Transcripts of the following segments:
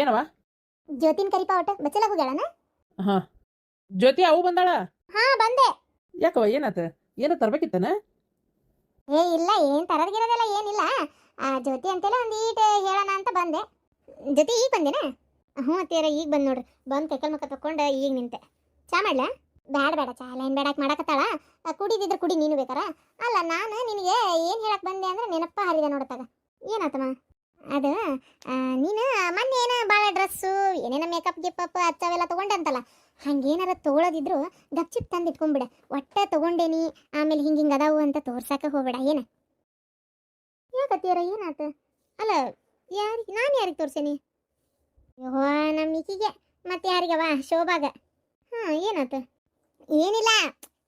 ಏನವ? ಜ್ಯೋತಿನ್ ಕರಿಪಾ ಒಟ್ಟ ಬಚ್ಚಲಾಗ ಹೋಗ್ಯಾಳನ? ಹಾ, ಜ್ಯೋತಿ ಅವು ಬಂದಾಳ? ಹಾ ಬಂದೆ. ಯಾಕವ ಏನಾತ? ಏನ ತರ್ಬೇಕಿತ್ತನ? ಏ ಇಲ್ಲ, ಏನ್ ತರದ್ಗಿರೋದೆಲ್ಲ ಏನಿಲ್ಲ. ಜ್ಯೋತಿ ಅಂತೆಲ್ಲ ಒಂದೀಟ್ ಹೇಳೋಣ ಅಂತ ಬಂದೆ. ಜ್ಯೋತಿ ಈಗ ಬಂದೇನ? ಹ್ಞೂ ಅತ್ತೀರ ಈಗ ಬಂದ್ ನೋಡ್ರಿ. ಬಂದು ಕೈಕಲ್ ಮುಖ ತಕ್ಕೊಂಡು ಈಗ ನಿಂತೆ. ಚಾ ಮಾಡ್ಲಾ? ಬ್ಯಾಡ ಬೇಡ, ಚಾ ಎಲ್ಲ ಏನು ಬೇಡಕ್ಕೆ ಮಾಡಕತ್ತಾಳ. ಕುಡಿದಿದ್ರೆ ಕುಡಿ ನೀನು ಬೇಕಾರ. ಅಲ್ಲ ನಾನು ನಿನಗೆ ಏನು ಹೇಳಕ್ ಬಂದೆ ಅಂದ್ರೆ ನೆನಪ ಹರಿದೆ ನೋಡತ್ತಾಗ. ಏನಾತಮ್ಮ? ಅದು ನೀನು ಮೊನ್ನೆ ಏನ ಭಾಳ ಡ್ರೆಸ್ಸು ಏನೇನ ಮೇಕಪ್ ಗಿಪ್ಪಪ್ ಹಚ್ಚವೆಲ್ಲ ತೊಗೊಂಡೆ ಅಂತಲ್ಲ, ಹಂಗೇನಾರ ತೊಗೊಳೋದಿದ್ರು ಗಪ್ಚಿಪ್ ತಂದು ಇಟ್ಕೊಂಡ್ಬಿಡ. ಒಟ್ಟ ತೊಗೊಂಡೇನಿ ಆಮೇಲೆ ಹಿಂಗೆ ಹಿಂಗೆ ಅದಾವು ಅಂತ ತೋರ್ಸಕ್ಕೆ ಹೋಗ್ಬೇಡ. ಏನು ಯಾಕತ್ತೀರ? ಏನಾತ? ಅಲ್ಲ ಯಾರಿಗೆ ತೋರ್ಸೇನಿ? ಯವ್ವ ನಮ್ಮ ಈಕಿಗೆ ಮತ್ತೆ ಯಾರಿಗವ? ಶೋಭಾಗ. ಹಾಂ ಏನಾತ? ಏನಿಲ್ಲ,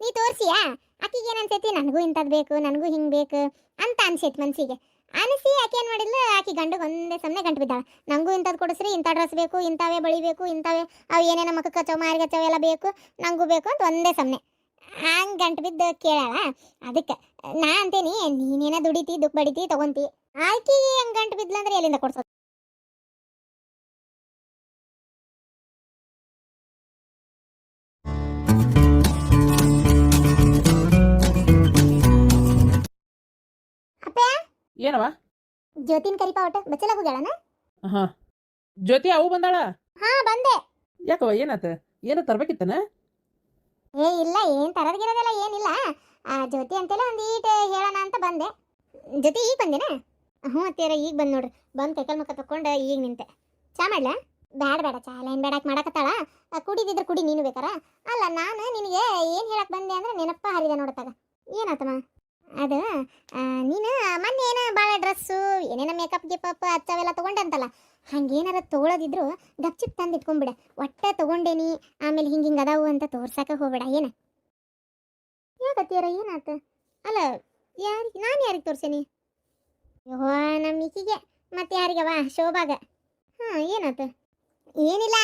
ನೀ ತೋರ್ಸಿಯಾ ಆಕಿಗೆ ಏನು ಅನ್ಸೈತಿ? ನನಗೂ ಇಂಥದ್ದು ಬೇಕು, ನನಗೂ ಹಿಂಗೆ ಬೇಕು ಅಂತ ಅನ್ಸೈತಿ ಮನ್ಸಿಗೆ. ಅನಿಸಿ ಆಕೆ ಏನು ಮಾಡಿದ್ಲು, ಆಕೆ ಗಂಡಗೆ ಒಂದೇ ಸಮನೆ ಗಂಟು ಬಿದ್ದಾಳ. ನನಗೂ ಇಂಥದ್ದು ಕೊಡಿಸ್ರಿ, ಇಂಥ ಡ್ರೆಸ್ ಬೇಕು, ಇಂಥವೇ ಬಳಿ ಬೇಕು, ಇಂಥವೇ ಅವು ಏನೇನೋ ಮಕ್ಕಕ್ಕೆ ಹಚ್ಚೋ ಮಾರಿಗೆ ಹಚ್ಚವೆಲ್ಲ ಬೇಕು, ನನಗೂ ಬೇಕು ಅಂತ ಒಂದೇ ಸಮನೆ ಹಂಗೆ ಗಂಟು ಬಿದ್ದು ಕೇಳಾಳ. ಅದಕ್ಕೆ ನಾ ಅಂತೇನಿ, ನೀನೇನ ದುಡಿತಿ ದುಃಖ ಬಡಿತಿ ತಗೊಂತಿ, ಆಕೆಗೆ ಹಂಗೆ ಗಂಟು ಬಿದ್ಲಂದ್ರೆ ಎಲ್ಲಿಂದ ಕೊಡ್ಸೋದು? ಅಪ್ಪ ಏನವ? ಜ್ಯೋತಿನ್ ಕರಿಪಾ ಒಟ್ಟ ಬಚ್ಚಲಾಗ ಹೋಗ್ಯಾಳನ? ಹಾ, ಜ್ಯೋತಿ ಅವು ಬಂದಾಳ? ಹಾ ಬಂದೆ. ಯಾಕವ ಏನಾತ? ಏನ ತರ್ಬೇಕಿತ್ತನ? ಏ ಇಲ್ಲ, ಏನ್ ತರದ್ಗಿರೋದೆಲ್ಲ ಏನಿಲ್ಲ. ಜ್ಯೋತಿ ಅಂತೆಲ್ಲ ಒಂದೀಟ್ ಹೇಳೋಣ ಅಂತ ಬಂದೆ. ಜ್ಯೋತಿ ಈಗ ಬಂದೇನ? ಹ್ಞೂ ಅತ್ತೀರ ಈಗ ಬಂದ್ ನೋಡ್ರಿ. ಬಂದು ಕೈಕಲ್ ಮುಖ ತಕ್ಕೊಂಡು ಈಗ ನಿಂತೆ. ಚಾ ಮಾಡ್ಲಾ? ಬ್ಯಾಡ ಬೇಡ, ಚಾ ಎಲ್ಲ ಏನು ಬೇಡಕ್ಕೆ ಮಾಡಕತ್ತಾಳ. ಕುಡಿದಿದ್ರೆ ಕುಡಿ ನೀನು ಬೇಕಾರ. ಅಲ್ಲ ನಾನು ನಿನಗೆ ಏನು ಹೇಳಕ್ ಬಂದೆ ಅಂದ್ರೆ ನೆನಪ ಹರಿದೆ ನೋಡತ್ತಾಗ. ಏನಾತಮ್ಮ? ಅದು ನೀನು ಮೊನ್ನೆ ಏನ ಭಾಳ ಡ್ರೆಸ್ಸು ಏನೇನ ಮೇಕಪ್ ಗಿಪ್ಪಪ್ ಹಚ್ಚವೆಲ್ಲ ತೊಗೊಂಡೆ ಅಂತಲ್ಲ, ಹಂಗೇನಾರ ತೊಗೊಳೋದಿದ್ರು ಗಪ್ಚಿಪ್ ತಂದು ಇಟ್ಕೊಂಡ್ಬಿಡ. ಒಟ್ಟ ತೊಗೊಂಡೇನಿ ಆಮೇಲೆ ಹಿಂಗೆ ಹಿಂಗೆ ಅದಾವು ಅಂತ ತೋರ್ಸಕ್ಕೆ ಹೋಗ್ಬೇಡ. ಏನು ಯಾಕತ್ತೀರ? ಏನಾತ? ಅಲ್ಲ ಯಾರಿಗೆ ತೋರ್ಸೇನಿ? ಯವ್ವ ನಮ್ಮ ಈಕಿಗೆ ಮತ್ತೆ ಯಾರಿಗವ? ಶೋಭಾಗ. ಹಾಂ ಏನಾತ? ಏನಿಲ್ಲ,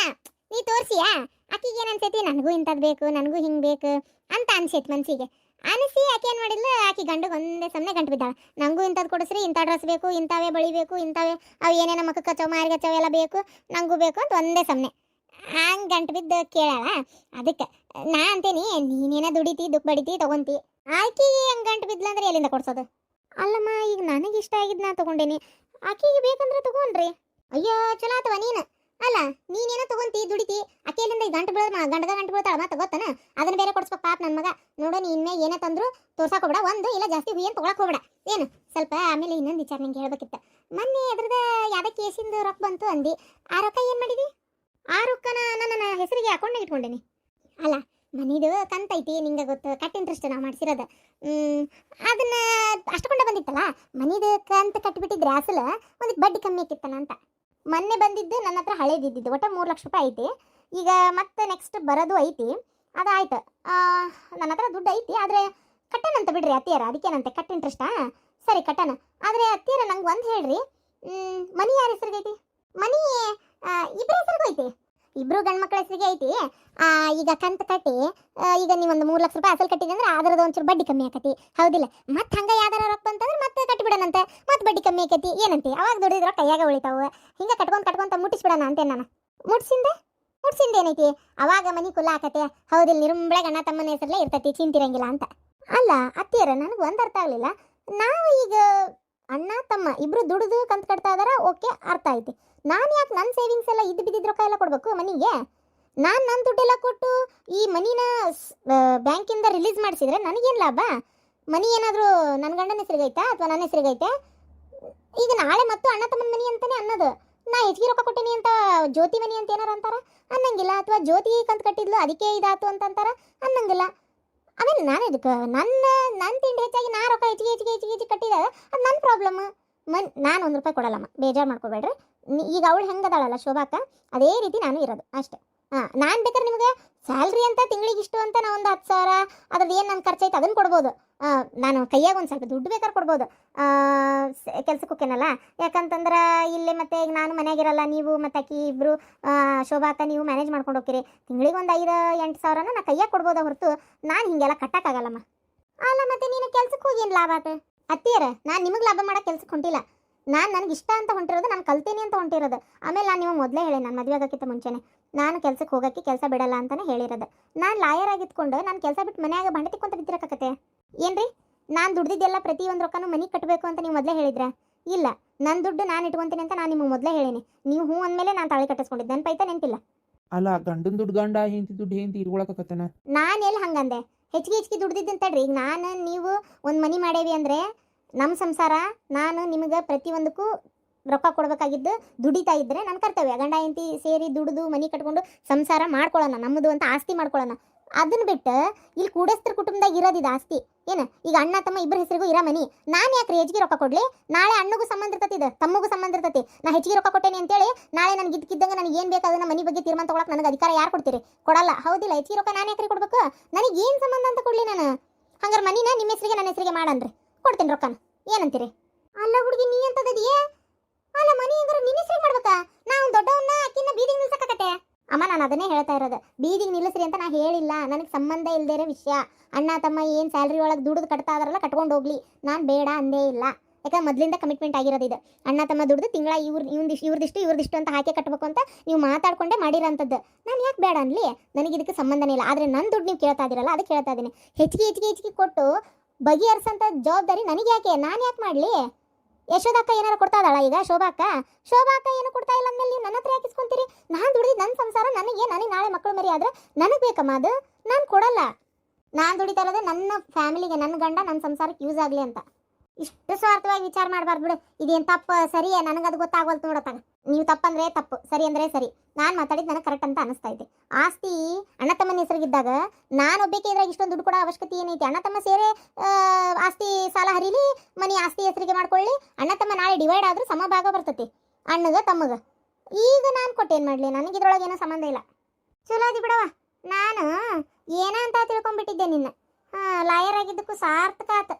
ನೀ ತೋರ್ಸಿಯಾ ಆಕಿಗೆ ಏನು ಅನ್ಸೈತಿ? ನನಗೂ ಇಂಥದ್ದು ಬೇಕು, ನನಗೂ ಹಿಂಗೆ ಬೇಕು ಅಂತ ಅನ್ಸೈತಿ ಮನ್ಸಿಗೆ. ಅನಿಸಿ ಆಕೆ ಏನು ಮಾಡಿದ್ಲು, ಆಕೆ ಗಂಡಗೆ ಒಂದೇ ಸಮನೆ ಗಂಟು ಬಿದ್ದಾಳ. ನನಗೂ ಇಂಥದ್ದು ಕೊಡಿಸ್ರಿ, ಇಂಥ ಡ್ರೆಸ್ ಬೇಕು, ಇಂಥವೇ ಬಳಿ ಬೇಕು, ಇಂಥವೇ ಅವು ಏನೇನೋ ಮಕ್ಕಕ್ಕೆ ಹಚ್ಚೋ ಮಾರಿಗೆ ಹಚ್ಚವೆಲ್ಲ ಬೇಕು, ನನಗೂ ಬೇಕು ಅಂತ ಒಂದೇ ಸಮನೆ ಹಂಗೆ ಗಂಟು ಬಿದ್ದು ಕೇಳಾಳ. ಅದಕ್ಕೆ ನಾ ಅಂತೇನಿ, ನೀನೇನ ದುಡಿತಿ ದುಃಖ ಬಡಿತಿ ತಗೊಂತಿ, ಆಕೆಗೆ ಹಂಗೆ ಗಂಟು ಬಿದ್ಲಂದ್ರೆ ಎಲ್ಲಿಂದ ಕೊಡ್ಸೋದು? ಅಲ್ಲಮ್ಮ, ಈಗ ನನಗೆ ಇಷ್ಟ ಆಗಿದ್ದು ನಾ ತೊಗೊಂಡೇನಿ, ಆಕೆಗೆ ಬೇಕಂದ್ರೆ ತಗೊಂಡ್ರಿ. ಅಯ್ಯೋ ಚಲೋ ಆತವ ನೀನು. ಅಲ್ಲ ನೀನೇನೋ ತಗೊಂತಿ ದುಡಿತಿ, ಆಕೆಯಲ್ಲಿಂದ ಗಂಟು ಗಂಟು ಬೀಳ್ತಾಳ ಮತ್ತೆ ಗೊತ್ತನ? ಅದನ್ನ ಬೇರೆ ಕೊಡ್ಸ್ಬೇಕು ಪಾಪ ನನ್ನ ಮಗ. ನೋಡು ನೀ ಇನ್ಮೇಲೆ ಏನೇ ತಂದ್ರು ತೋರ್ಸಕ್ಕೆ ಹೋಗ್ಬೇಡ, ಒಂದು ಇಲ್ಲ ಜಾಸ್ತಿ ಏನು ತೊಗೊಳಕ್ಕೆ ಹೋಗ್ಬೇಡ. ಏನು ಸ್ವಲ್ಪ ಆಮೇಲೆ ಇನ್ನೊಂದು ವಿಚಾರ ನಿಂಗೆ ಹೇಳ್ಬೇಕಿತ್ತ. ಮೊನ್ನೆ ಅದ್ರದ್ದು ಯಾವ್ದೋ ಕೇಸಿಂದು ರೊಕ್ಕ ಬಂತು ಅಂದು, ಆ ರೊಕ್ಕ ಏನು ಮಾಡಿದಿ? ಆ ರೊಕ್ಕನ ನನ್ನ ಹೆಸರಿಗೆ ಅಕೌಂಟ್ನಾಗ ಇಟ್ಕೊಂಡೇನಿ. ಅಲ್ಲ ಮನಿದು ಕಂತೈತಿ, ನಿಂಗೆ ಗೊತ್ತು, ಕಟ್ ಇಂಟ್ರೆಸ್ಟ್ ನಾವು ಮಾಡಿಸಿರೋದು. ಅದನ್ನ ಅಷ್ಟಕೊಂಡ ಬಂದಿತ್ತಲ್ಲ, ಮನಿದು ಕಂತು ಕಟ್ಟಿಬಿಟ್ಟಿದ್ರೆ ಅಸಲು ಒಂದು ಬಡ್ಡಿ ಕಮ್ಮಿ ಆಕಿತ್ತನ ಅಂತ. ಮೊನ್ನೆ ಬಂದಿದ್ದು ನನ್ನ ಹತ್ರ ಹಳೇದಿದ್ದು ಒಟ್ಟು 3 ಲಕ್ಷ ರೂಪಾಯಿ ಐತಿ. ಈಗ ಮತ್ತೆ ನೆಕ್ಸ್ಟ್ ಬರೋದು ಐತಿ, ಅದಾಯ್ತು. ನನ್ನ ಹತ್ರ ದುಡ್ಡು ಐತಿ, ಆದರೆ ಕಟ್ಟನಂತ ಬಿಡ್ರಿ ಅತ್ತಿಯರ. ಅದಕ್ಕೇನಂತೆ ಕಟ್ ಇಂಟ್ರೆಸ್ಟಾ? ಸರಿ ಕಟ್ಟನ. ಆದರೆ ಅತ್ತಿಯರ ನಂಗೆ ಒಂದು ಹೇಳ್ರಿ, ಮನಿ ಯಾರ ಹೆಸರಿಗೆ ಐತಿ? ಮನಿ ಇಬ್ಬರ ಹೆಸರಿಗೂ ಐತಿ, ಇಬ್ರು ಗಂಡು ಮಕ್ಕಳ ಹೆಸರಿಗೆ ಐತಿ. ಈಗ ಕಂತು ಕಟ್ಟಿ ಈಗ ನೀವೊಂದು 3 ಲಕ್ಷ ರೂಪಾಯಿ ಅಸಲು ಕಟ್ಟಿದೆ ಅಂದ್ರೆ ಅದರದ್ದು ಒಂಚೂರು ಬಡ್ಡಿ ಕಮ್ಮಿ ಆಕತಿ, ಹೌದಿಲ್ಲ? ಮತ್ತೆ ಹಂಗೆ ಯಾವ್ದಾರ ರೊಕ್ಕ ಅಂತಂದ್ರೆ ಮತ್ತೆ ಕಟ್ಟಿಬಿಡೋಣಂತೆ, ಮತ್ತೆ ಬಡ್ಡಿ ಕಮ್ಮಿ ಆಕತಿ. ಏನಂತೆ ಅವಾಗ ದುಡಿದ್ರೆ ಕೈಯಾಗ ಉಳಿತಾವು. ಹಿಂಗೆ ಕಟ್ಕೊಂತ ಮುಟ್ಟಿಸ್ಬಿಡೋಣ ಅಂತೇನೆ ನಾನು. ಮುಟ್ಸಿಂದ ಏನೈತಿ? ಅವಾಗ ಮನಿ ಕುಲ್ಲ ಆಕತೆ, ಹೌದಿಲ್ಲ? ನಿರುಂಬಳೆ ಗಣ್ಣ ತಮ್ಮನ ಹೆಸರಲ್ಲೇ ಇರ್ತೈತಿ, ಚಿಂತಿರಂಗಿಲ್ಲ ಅಂತ. ಅಲ್ಲ ಅತ್ತಿಯರ, ನನಗೆ ಒಂದು ಅರ್ಥ ಆಗಲಿಲ್ಲ. ನಾವು ಈಗ ಅಣ್ಣ ತಮ್ಮ ಇಬ್ರು ದುಡಿದು ಕಂತು ಕಟ್ತಾ ಇದಾರ, ಓಕೆ ಅರ್ಥ ಐತಿ. ನಾನು ಯಾಕೆ ನನ್ನ ಸೇವಿಂಗ್ಸ್ ಎಲ್ಲ ಬಿದ್ದಿದ್ದ ರೊಕ್ಕ ಎಲ್ಲ ಕೊಡಬೇಕು ಮನಿಗೆ? ನಾನು ನನ್ನ ದುಡ್ಡೆಲ್ಲ ಕೊಟ್ಟು ಈ ಮನಿನ ಬ್ಯಾಂಕಿಂದ ರಿಲೀಸ್ ಮಾಡಿಸಿದ್ರೆ ನನಗೇನು ಲಾಭ? ಮನಿ ಏನಾದರೂ ನನ್ನ ಗಂಡನ ಹೆಸರಿಗೈತಾ ಅಥವಾ ನನ್ನ ಹೆಸರಿಗೈತೆ? ಈಗ ನಾಳೆ ಮತ್ತು ಅಣ್ಣ ತಮ್ಮನ ಮನಿ ಅಂತಾನೆ ಅನ್ನೋದು. ನಾ ಹೆಚ್ಚಿಗೆ ರೊಕ್ಕ ಕೊಟ್ಟೀನಿ ಅಂತ ಜ್ಯೋತಿ ಮನಿ ಅಂತ ಏನಾರ ಅಂತಾರ ಅನ್ನಂಗಿಲ್ಲ, ಅಥವಾ ಜ್ಯೋತಿ ಕಂತು ಕಟ್ಟಿದ್ಲು ಅದಕ್ಕೆ ಇದಾತು ಅಂತ ಅಂತಾರ ಅನ್ನಂಗಿಲ್ಲ. ಆಮೇಲೆ ನಾನು ಇದಕ್ಕೆ ನನ್ನ ತಿಂಡಿ ಹೆಚ್ಚಾಗಿ ನಾ ರೊಕ್ಕ ಹೆಚ್ಚಿಗೆ ಕಟ್ಟಿದಾಗ ಅದು ನನ್ನ ಪ್ರಾಬ್ಲಮ್. ನಾನು 1 ರೂಪಾಯಿ ಕೊಡಲ್ಲಮ್ಮ, ಬೇಜಾರು ಮಾಡ್ಕೋಬೇಡ್ರಿ. ಈಗ ಅವಳು ಹೆಂಗದಾಳಲ್ಲ ಶೋಭಾಕ, ಅದೇ ರೀತಿ ನಾನು ಇರೋದು ಅಷ್ಟೇ. ನಾನು ಬೇಕಾದ್ರೆ ನಿಮಗೆ ಸ್ಯಾಲ್ರಿ ಅಂತ ತಿಂಗಳಿಗೆ ಇಷ್ಟು ಅಂತ ನಾವು ಒಂದು 10,000 ಅದ್ರದ್ದು ಏನು ನನ್ನ ಖರ್ಚೈತೆ ಅದನ್ನು ಕೊಡ್ಬೋದು. ನಾನು ಕೈಯಾಗ ಒಂದು ಸ್ವಲ್ಪ ದುಡ್ಡು ಬೇಕಾದ್ರೆ ಕೊಡ್ಬೋದು, ಕೆಲ್ಸಕ್ಕೆ ಹೋಗ್ತೇನಲ್ಲ. ಯಾಕಂತಂದ್ರೆ ಇಲ್ಲೇ ಮತ್ತೆ ಈಗ ನಾನು ಮನೆಯಾಗಿರಲ್ಲ, ನೀವು ಮತ್ತು ಆಕಿ ಇಬ್ಬರು ಶೋಭಾಕ ನೀವು ಮ್ಯಾನೇಜ್ ಮಾಡ್ಕೊಂಡು ಹೋಗ್ತೀರಿ. ತಿಂಗಳಿಗೆ ಒಂದು 5-8 ಸಾವಿರನ ನಾ ಕೈಯಾಗ ಕೊಡ್ಬೋದ ಹೊರತು ನಾನು ಹಿಂಗೆಲ್ಲ ಕಟ್ಟಕ್ಕಾಗಲ್ಲಮ್ಮ. ಅಲ್ಲ ಮತ್ತೆ ನೀನು ಕೆಲ್ಸಕ್ಕೆ ಹೋಗಿ ಏನು ಲಾಭ ಆತ? ಅತ್ತಿಯರ, ನಾನು ನಿಮಗೆ ಲಾಭ ಮಾಡೋಕೆ ಕೆಲ್ಸಕ್ಕೆ ಹೊಂಟಿಲ್ಲ. ನನಗೆ ಇಷ್ಟ ಅಂತ ಹೊಂಟಿರೋದು, ನಾನು ಕಲ್ತೀನಿ ಅಂತ ಹೊಂಟಿರೋದು. ಆಮೇಲೆ ನಾನು ನಿಮಗೆ ಮೊದಲೇ ಹೇಳಿ, ನಾನು ಮದುವೆ ಆಗೋಕ್ಕಿಂತ ಮುಂಚೆನೇ ನಾನು ಕೆಲ್ಸಕ್ಕೆ ಹೋಗೋಕ್ಕೆ ಕೆಲಸ ಬಿಡಲ್ಲ ಅಂತಲೇ ಹೇಳಿರೋದು. ನಾನು ಲಾಯರ್ ಆಗಿದ್ಕೊಂಡು ನಾನು ಕೆಲಸ ಬಿಟ್ಟು ಮನ್ಯಾಗ ಬಂಡೆ ತಿಕ್ಕೊಂತ ಬಿದ್ದಿರಕತ್ತೆ ಏನ್ರಿ? ನಾನು ದುಡ್ದಿದ್ದೆಲ್ಲ ಪ್ರತಿಯೊಂದು ರೊಕ್ಕನೂ ಮನೆಗೆ ಕಟ್ಟಬೇಕು ಅಂತ ನೀವು ಮೊದಲೇ ಹೇಳಿದ್ರೆ ಇಲ್ಲ. ನನ್ನ ದುಡ್ಡು ನಾನು ಇಟ್ಕೊಂತೀನಿ ಅಂತ ನಾನು ನಿಮಗೆ ಮೊದಲೇ ಹೇಳೀನಿ. ನೀವು ಹ್ಞೂ ಅಂದಮೇಲೆ ನಾನು ತಾಳಿ ಕಟ್ಟಿಸ್ಕೊಂಡಿದ್ದೆ. ನೆನಪೈತಾ ನೆನಪಿಲ್ಲ? ಅಲ್ಲ ಗಂಡನ ದುಡ್ಡು ಗಂಡ ಹೆಂಡತಿ ದುಡ್ಡು ಹೆಂಡತಿ ಇಟ್ಕೊಳಕತ್ತನ. ನಾನು ಎಲ್ಲಿ ಹಂಗಂದೆ? ಹೆಚ್ಚಿಗೆ ದುಡ್ದಿದ್ದೀನಿ ತಡ್ರಿ. ಈಗ ನಾನು ನೀವು ಒಂದು ಮನೆ ಮಾಡೇವಿ ಅಂದರೆ ನಮ್ಮ ಸಂಸಾರ, ನಾನು ನಿಮಗೆ ಪ್ರತಿಯೊಂದಕ್ಕೂ ರೊಕ್ಕ ಕೊಡಬೇಕಾಗಿದ್ದು ದುಡಿತಾ ಇದ್ದರೆ ನನ್ನ ಕರ್ತವ್ಯ. ಗಂಡ ಹೆಂಡತಿ ಸೇರಿ ದುಡಿದು ಮನೆ ಕಟ್ಕೊಂಡು ಸಂಸಾರ ಮಾಡ್ಕೊಳ್ಳೋಣ, ನಮ್ಮದು ಅಂತ ಆಸ್ತಿ ಮಾಡ್ಕೊಳ್ಳೋಣ. ಅದನ್ನ ಬಿಟ್ಟು ಇಲ್ಲಿ ಕೂಡಸ್ತ್ರ ಕುಟುಂಬದಾಗ ಇರೋದಿದೆ ಆಸ್ತಿ ಏನು? ಈಗ ಅಣ್ಣ ತಮ್ಮ ಇಬ್ಬರ ಹೆಸರಿಗೂ ಇರೋ ಮನಿ. ನಾನು ಯಾಕ್ರಿ ಹೆಚ್ಚಿಗೆ ರೊಕ್ಕ ಕೊಡ್ಲಿ? ನಾಳೆ ಅಣ್ಣಗೂ ಸಂಬಂಧ ಇರ್ತತಿ, ಇದು ತಮ್ಮಗೂ ಸಂಬಂಧ ಇರ್ತತಿ. ನಾ ಹೆಚ್ಚಿಗೆ ರೊಕ್ಕ ಕೊಟ್ಟೇನೆ ಅಂತೇಳಿ ನಾಳೆ ನನಗೆ ಇದ್ದಕ್ಕಿದ್ದಂಗೆ ನನಗೆ ಏನು ಬೇಕು ಅದನ್ನ ಮನೆ ಬಗ್ಗೆ ತೀರ್ಮಾನ ತೊಗೊಳಕ್ಕೆ ನನಗೆ ಅಧಿಕಾರ ಯಾರು ಕೊಡ್ತೀರಿ? ಕೊಡಲ್ಲ, ಹೌದಿಲ್ಲ? ಹೆಚ್ಚಿಗೆ ರೊಕ್ಕ ನಾನು ಯಾಕ್ರಿ ಕೊಡ್ಬೇಕು? ನನಗೆ ಏನು ಸಂಬಂಧ ಅಂತ ಕೊಡ್ಲಿ ನಾನು? ಹಂಗಾರೆ ಮನಿನ ನಿಮ್ಮ ಹೆಸರಿಗೆ ನನ್ನ ಹೆಸರಿಗೆ ಮಾಡನ್ರಿ, ಕೊಡ್ತೀನಿ ರೊಕ್ಕನ. ಏನಂತೀರಿ? ಅಲ್ಲ ಹುಡುಗಿ, ನೀ ಅಂತದಿದೆಯೇ? ಅಲ್ಲ ಮನಿ ಅಂದ್ರೆ ನಿನ್ನ ಹೆಸರಿಗೆ ಮಾಡ್ಬೇಕಾ? ನಾವು ದೊಡ್ಡವನ್ನ ಅಕ್ಕಿನ ಬೀದಿಗೆ ನಿಲ್ಸಕತ್ತೆ. ಅಮ್ಮ, ನಾನು ಅದನ್ನೇ ಹೇಳ್ತಾ ಇರೋದು. ಬೀದಿಗೆ ನಿಲ್ಲಿಸ್ರಿ ಅಂತ ನಾ ಹೇಳಿಲ್ಲ. ನನಗೆ ಸಂಬಂಧ ಇಲ್ಲದೇ ಇರೋ ವಿಷಯ. ಅಣ್ಣ ತಮ್ಮ ಏನು ಸ್ಯಾಲ್ರಿ ಒಳಗೆ ದುಡ್ದು ಕಟ್ತಾ ಇದಾರಲ್ಲ, ಕಟ್ಕೊಂಡು ಹೋಗ್ಲಿ, ನಾನು ಬೇಡ ಅಂದೇ ಇಲ್ಲ. ಯಾಕಂದ್ರೆ ಮೊದಲಿಂದ ಕಮಿಟ್ಮೆಂಟ್ ಆಗಿರೋದಿದೆ. ಅಣ್ಣ ತಮ್ಮ ದುಡ್ದು ತಿಂಗಳ ಇವ್ರದಿಷ್ಟು ಅಂತ ಹಾಕಿ ಕಟ್ಟಬೇಕು ಅಂತ ನೀವು ಮಾತಾಡ್ಕೊಂಡೇ ಮಾಡಿರೋಂಥದ್ದು. ನಾನು ಯಾಕೆ ಬೇಡ ಅನ್ಲಿ? ನನಗೆ ಇದಕ್ಕೆ ಸಂಬಂಧನೇ ಇಲ್ಲ. ಆದರೆ ನನ್ನ ದುಡ್ಡು ನೀವು ಕೇಳ್ತಾ ಇದ್ದೀರಲ್ಲ, ಅದಕ್ಕೆ ಹೇಳ್ತಾ ಇದ್ದೀನಿ. ಹೆಚ್ಚಿಗೆ ಕೊಟ್ಟು ಬಗೆಹರಿಸೋಂಥ ಜವಾಬ್ದಾರಿ ನನಗೆ ಯಾಕೆ? ನಾನು ಯಾಕೆ ಮಾಡಲಿ? ಯಶೋದಕ್ಕ ಏನಾರು ಕೊಡ್ತಾ ಇದ್ದಾಳ ಈಗ? ಶೋಭಾಕ್ಕ ಏನು ಕೊಡ್ತಾ ಇಲ್ಲ ಅಂದಮೇಲೆ ನೀವು ನನ್ನ ಹತ್ರ ಯಾಕೆ ಇಸ್ಕೊಂತೀರಿ? ನಾನು ದುಡಿದು ನನ್ನ ಸಂಸಾರ ನನಗೆ ನಾಳೆ ಮಕ್ಕಳು ಮರಿ ಆದರೆ ನನಗೆ ಬೇಕಮ್ಮ ಅದು. ನಾನು ಕೊಡಲ್ಲ. ನಾನು ದುಡಿತಾ ಇರೋದೇ ನನ್ನ ಫ್ಯಾಮಿಲಿಗೆ, ನನ್ನ ಗಂಡ ನನ್ನ ಸಂಸಾರಕ್ಕೆ ಯೂಸ್ ಆಗಲಿ ಅಂತ. ಇಷ್ಟು ಸ್ವಾರ್ಥವಾಗಿ ವಿಚಾರ ಮಾಡಬಾರ್ದು ಬಿಡು. ಇದೇನು ತಪ್ಪು ಸರಿಯೇ ನನಗೆ ಅದು ಗೊತ್ತಾಗವಲ್ತು ನೋಡತ್ತಾಗ. ನೀವು ತಪ್ಪಂದ್ರೆ ತಪ್ಪು, ಸರಿ ಅಂದರೆ ಸರಿ. ನಾನು ಮಾತಾಡಿದ್ದು ನನಗೆ ಕರೆಕ್ಟ್ ಅಂತ ಅನಿಸ್ತಾ ಇದೆ. ಆಸ್ತಿ ಅಣ್ಣ ತಮ್ಮನ ಹೆಸರಿಗಿದ್ದಾಗ ನಾನು ಒಬ್ಬಕ್ಕೆ ಇದ್ರಾಗ ಇಷ್ಟೊಂದು ದುಡ್ಡು ಕೊಡೋ ಅವಶ್ಯಕತೆ ಏನೈತಿ? ಅಣ್ಣ ತಮ್ಮ ಸೇರೆ ಆಸ್ತಿ ಸಾಲ ಹರಿಲಿ, ಮನೆ ಆಸ್ತಿ ಹೆಸರಿಗೆ ಮಾಡ್ಕೊಳ್ಳಿ. ಅಣ್ಣ ತಮ್ಮ ನಾಳೆ ಡಿವೈಡ್ ಆದರೂ ಸಮಭಾಗ ಬರ್ತೈತಿ ಅಣ್ಣಗೆ ತಮ್ಮಗೆ. ಈಗ ನಾನು ಕೊಟ್ಟೇನು ಮಾಡಲಿ? ನನಗೆ ಇದ್ರೊಳಗೆ ಏನೋ ಸಂಬಂಧ ಇಲ್ಲ. ಚಲೋ ಅದಿ ಬಿಡವ. ನಾನು ಏನ ಅಂತ ತಿಳ್ಕೊಂಡ್ಬಿಟ್ಟಿದ್ದೆ ನಿನ್ನ. ಲಾಯರ್ ಆಗಿದ್ದಕ್ಕೂ ಸಾರ್ಥಕ ಆತ.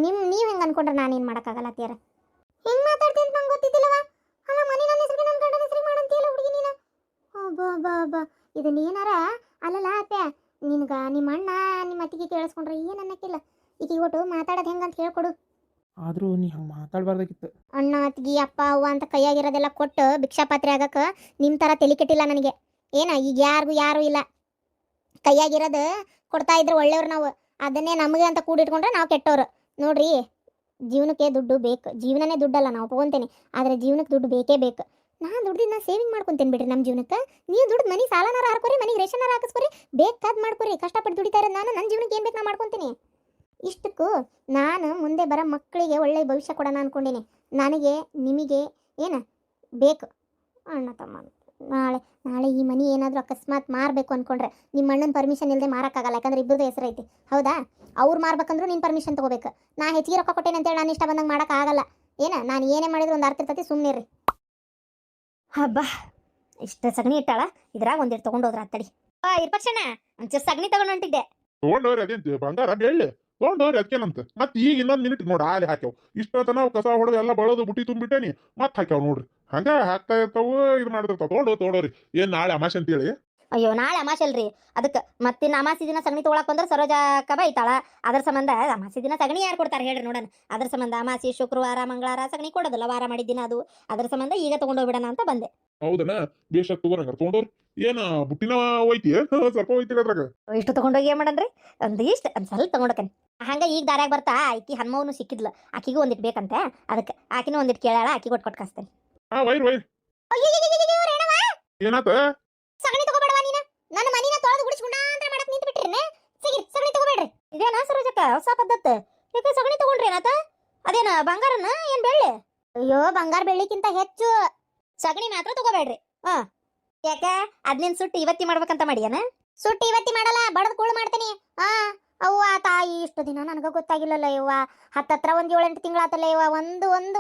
ನೀವು ಹೆಂಗೆ ಅನ್ಕೊಂಡ್ರೆ ನಾನೇನು ಮಾಡೋಕ್ಕಾಗಲ್ಲ ತೀರ. ಹೆಂಗೆ ಮಾತಾಡ್ತೀನಿ ಅಂತ ನಂಗೆ ಗೊತ್ತಿದ್ದಿಲ್ಲವ. ಅಲ್ಲ ಮನೆ ನನ್ನ ಹೆಸರಿಗೆ ನನ್ನ ಗಂಡನ ಹೆಸರಿಗೆ ಮಾಡಂತೀಯಲ್ಲ ಹುಡುಗಿ ನೀನು. ಬಾ ಇದನ್ನ ಏನಾರ ಅಲ್ಲಲ್ಲ ಅಪ್ಪ, ನಿನ್ಗೆ ನಿಮ್ಮ ಅಣ್ಣ ನಿಮ್ಮ ಅತ್ತಿಗೆ ಕೇಳಿಸ್ಕೊಂಡ್ರೆ ಏನು ಅನ್ನಕ್ಕಿಲ್ಲ. ಈಗ ಒಟ್ಟು ಮಾತಾಡೋದು ಹೆಂಗಂತ ಹೇಳ್ಕೊಡು. ಆದರೂ ನೀ ಹಂಗೆ ಮಾತಾಡಬಾರ್ದಾಗಿತ್ತು. ಅಣ್ಣ ಅತ್ತಿಗೆ ಅಪ್ಪ ಅವ್ವ ಅಂತ ಕೈಯಾಗಿರೋದೆಲ್ಲ ಕೊಟ್ಟು ಭಿಕ್ಷಾಪಾತ್ರೆ ಆಗಕ್ಕೆ ನಿಮ್ಮ ಥರ ತಲೆ ಕೆಟ್ಟಿಲ್ಲ ನನಗೆ. ಏನ ಈಗ ಯಾರು ಇಲ್ಲ. ಕೈಯಾಗಿರೋದು ಕೊಡ್ತಾ ಇದ್ರೆ ಒಳ್ಳೆಯವ್ರು ನಾವು. ಅದನ್ನೇ ನಮಗೆ ಅಂತ ಕೂಡಿಟ್ಕೊಂಡ್ರೆ ನಾವು ಕೆಟ್ಟವ್ರು. ನೋಡ್ರಿ, ಜೀವನಕ್ಕೆ ದುಡ್ಡು ಬೇಕು. ಜೀವನನೇ ದುಡ್ಡಲ್ಲ, ನಾವು ತೊಗೊತೀನಿ. ಆದರೆ ಜೀವನಕ್ಕೆ ದುಡ್ಡು ಬೇಕೇ ಬೇಕು. ನಾನು ದುಡ್ಡಿದ್ದು ನಾನು ಸೇವಿಂಗ್ ಮಾಡ್ಕೊತೀನಿ ಬಿಡ್ರಿ ನಮ್ಮ ಜೀವನಕ್ಕೆ. ನೀವು ದುಡ್ಡು ಮನೆ ಸಾಲನಾರ ಹಾಕೋರಿ, ಮನೆಗೆ ರೇಷನಾರ ಹಾಕಿಸ್ಕೊರಿ, ಬೇಕಾದ್ ಮಾಡ್ಕೊರಿ. ಕಷ್ಟಪಟ್ಟು ದುಡಿತಾ ಇರೋದು ನಾನು. ನನ್ನ ಜೀವನಕ್ಕೆ ಏನು ಬೇಕು ನಾನು ಮಾಡ್ಕೊತೀನಿ. ಇಷ್ಟಕ್ಕೂ ನಾನು ಮುಂದೆ ಬರೋ ಮಕ್ಕಳಿಗೆ ಒಳ್ಳೆಯ ಭವಿಷ್ಯ ಕೊಡೋಣ ಅಂದ್ಕೊಂಡೀನಿ. ನನಗೆ ನಿಮಗೆ ಏನು ಬೇಕು? ಅಣ್ಣ ತಮ್ಮ ನಾಳೆ ಈ ಮನೆ ಏನಾದರೂ ಅಕಸ್ಮಾತ್ ಮಾರಬೇಕು ಅಂದ್ಕೊಂಡ್ರೆ ನಿಮ್ಮ ಅಣ್ಣನ ಪರ್ಮಿಷನ್ ಇಲ್ಲದೆ ಮಾರೋಕ್ಕಾಗಲ್ಲ. ಯಾಕಂದ್ರೆ ಇಬ್ಬರದು ಹೆಸರು ಐತಿ, ಹೌದಾ? ಅವ್ರು ಮಾರ್ಬೇಕಂದ್ರೂ ನೀನು ಪರ್ಮಿಷನ್ ತೊಗೋಬೇಕು. ನಾ ಹೆಚ್ಚಿಗೆ ರೊಕ್ಕ ಕೊಟ್ಟೇನೆ ಅಂತೇಳಿ ನಾನು ಇಷ್ಟ ಬಂದಂಗೆ ಮಾಡೋಕ್ಕಾಗಲ್ಲ. ನಾನು ಏನೇ ಮಾಡಿದ್ರು ಒಂದು ಅರ್ಥ ಇರ್ತೈತಿ. ಸುಮ್ಮನೆ ರೀ. ಹಬ್ಬ, ಇಷ್ಟು ಸಗಣಿ ಇಟ್ಟಾಳ, ಇದ್ರಾಗ ಒಂದಿಟ್ಟು ತೊಗೊಂಡೋದ್ರ ಅತ್ತಡಿ. ಇರ್ಪಕ್ಷಣ ಒಂಚೂರು ಸಗಣಿ ತಗೊಂಡು ಹೊಂಟಿದ್ದೆ. ತೊಗೊಂಡವ್ರಿ ಅದೇಂತ ಬಂಗಾರ ಬೆಳ್ಳಿ ತೊಗೊಂಡವ್ರಿ ಅದಕ್ಕೇನಂತ. ಮತ್ತೆ ಈಗ ಇನ್ನೊಂದು ಮಿನಿಟ್ ನೋಡಿ ಆಲೆ ಹಾಕ್ಯಾವ. ಇಷ್ಟೊತ್ತನ ಕಸ ಹೊಡೆದು ಎಲ್ಲ ಬಳದು ಬುಟ್ಟಿ ತುಂಬಿಟ್ಟೇನಿ, ಮತ್ತೆ ಹಾಕ್ಯಾವ ನೋಡ್ರಿ. ಹಂಗ ಹಾಕ್ತಾ ಇರ್ತಾವು, ಇದು ಮಾಡಿರ್ತಾವ. ತೊಗೊಂಡವ್ರಿ. ಏನ್ ನಾಳೆ ಅಮಾಶೆ ಅಂತೇಳಿ? ಅಯ್ಯೋ, ನಾಳೆ ಅಮಾಸೆ ಅಲ್ರಿ. ಅದಕ್ಕೆ ಮತ್ತಿನ್ನ ಅಮಾಸಿ ದಿನ ಸಗಣಿ ತೊಗೊಳಕ್ ಬಂದ್ರೆ ಸರೋಜಾ ಕಬ ಐತಾಳ. ಅದ್ರ ಸಂಬಂಧ ಅಮಾಸಿ ದಿನ ಸಗಣಿ ಯಾರು ಕೊಡ್ತಾರೆ ಹೇಳ್ರಿ ನೋಡೋಣ. ಅದ್ರ ಸಂಬಂಧ ಅಮಾಸಿ ಶುಕ್ರವಾರ ಮಂಗಳವಾರ ಸಗಣಿ ಕೊಡೋದಿಲ್ಲ, ವಾರ ಮಾಡಿದ್ದಿನ ಅದು. ಅದ್ರ ಸಂಬಂಧ ಈಗ ತೊಗೊಂಡೋಗ್ಬಿಡೋಣ ಅಂತ ಬಂದೆ. ಹೌದನ? ಬೇಷಕ್ ತಗೋರಂಗ ತೊಗೊಂಡವ್ರಿ. ಏನ ಬುಟ್ಟಿನ ಒಯ್ತಿ? ಸ್ವಲ್ಪ ಒಯ್ತಿಲ್ಲ ಅದ್ರಾಗ. ಇಷ್ಟು ತೊಗೊಂಡೋಗಿ ಏನ್ ಮಾಡನ್ರಿ? ಒಂದು ಸ್ವಲ್ಪ ತೊಗೊಂಡೋಕನ್. ಹಂಗ ಈಗ ದಾರ್ಯಾಗ ಬರ್ತಾ ಆಕಿ ಹನ್ಮವನು ಸಿಕ್ಕಿದ್ಲು. ಆಕಿಗೂ ಒಂದಿಟ್ಟು ಬೇಕಂತೆ. ಅದಕ್ಕೆ ಆಕಿನೂ ಒಂದಿಟ್ಟು ಕೇಳಾಳ. ಆಕಿ ಕೊಟ್ಟು ಕಳಿಸ್ತೇನೆ. ವೈರ್ ಏನಾತ? ಸಗಣಿ ತಗೋಬೇಡವಾ ನೀನು? ನನ್ನ ಮನಿನ ತೊಳೆದು ಗುಡಿಸ್ಕೊಂಡ ಅಂತ ಮಾಡಕ್ ನಿಂತು ಬಿಟ್ರಿ. ಸಗಣಿ ತಗೋಬೇಡ್ರಿ. ಇದೇನಾ ಸರೋಜಕ್ಕ ಹೊಸ ಪದ್ಧತಿ? ಯಾಕೆ ಸಗಣಿ ತಗೊಂಡ್ರಿ ಏನಾತ? ಅದೇನ ಬಂಗಾರನ ಏನ್ ಬೆಳ್ಳಿ? ಅಯ್ಯೋ, ಬಂಗಾರ ಬೆಳ್ಳಿಕ್ಕಿಂತ ಹೆಚ್ಚು ಸಗಣಿ ಮಾತ್ರ ತಗೋಬೇಡ್ರಿ. ಯಾಕೆ ಅದ್ನಿನ್ ಸುಟ್ಟು ಇವತ್ತಿ ಮಾಡ್ಬೇಕಂತ ಮಾಡಿಯನ? ಸುಟ್ಟು ಇವತ್ತಿ ಮಾಡಲ್ಲ, ಬಡದ್ ಕೂಳು ಮಾಡ್ತೀನಿ. ಅವ್ವ ತಾಯಿ, ಇಷ್ಟು ದಿನ ನನಗೆ ಗೊತ್ತಾಗಿಲ್ಲಲ್ಲ ಯವ್ವ. ಹತ್ತತ್ರ ಒಂದು 7-8 ತಿಂಗಳಾತಲ್ಲ ಯವ್ವ.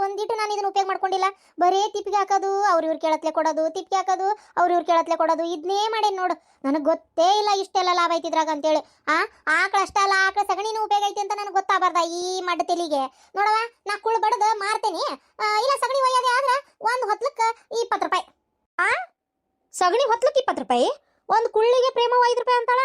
ಒಂದಿಟ್ಟು ನಾನು ಇದನ್ನ ಉಪಯೋಗ ಮಾಡ್ಕೊಂಡಿಲ್ಲ. ಬರೀ ತಿಪ್ಪಿಗೆ ಹಾಕೋದು, ಇವ್ರು ಕೇಳತ್ಲೆ ಕೊಡೋದು, ತಿಪ್ಪಿಗೆ ಹಾಕೋದು, ಇವ್ರು ಕೇಳತ್ಲೆ ಕೊಡೋದು, ಇದನ್ನೇ ಮಾಡೇನಿ ನೋಡು. ನನಗೆ ಗೊತ್ತೇ ಇಲ್ಲ ಇಷ್ಟೆಲ್ಲ ಲಾಭ ಐತಿದ್ರಾಗ ಅಂತೇಳಿ. ಆಕಳ ಅಷ್ಟ ಅಲ್ಲ, ಆಕಳ ಸಗಣಿನೂ ಉಪಯೋಗ ಐತಿ ಅಂತ ನನಗೆ ಗೊತ್ತಾಗಬಾರ್ದ ಈ ಮಡ್ಡ ತೆಲಿಗೆ. ನೋಡವ, ನಾ ಕುಳು ಬಡದು ಮಾರ್ತೇನೆ. ಇಲ್ಲ ಸಗಣಿ ಒಯ್ಯೋದೇ ಆದ್ರೆ ಒಂದು ಹೊತ್ಲಕ್ಕೆ 20 ರೂಪಾಯಿ. ಸಗಣಿ ಹೊತ್ಲಕ್ಕೆ 20 ರೂಪಾಯಿ? ಒಂದ್ ಕುಳ್ಳಿಗೆ ಪ್ರೇಮ 5 ರೂಪಾಯಿ ಅಂತಾಳ.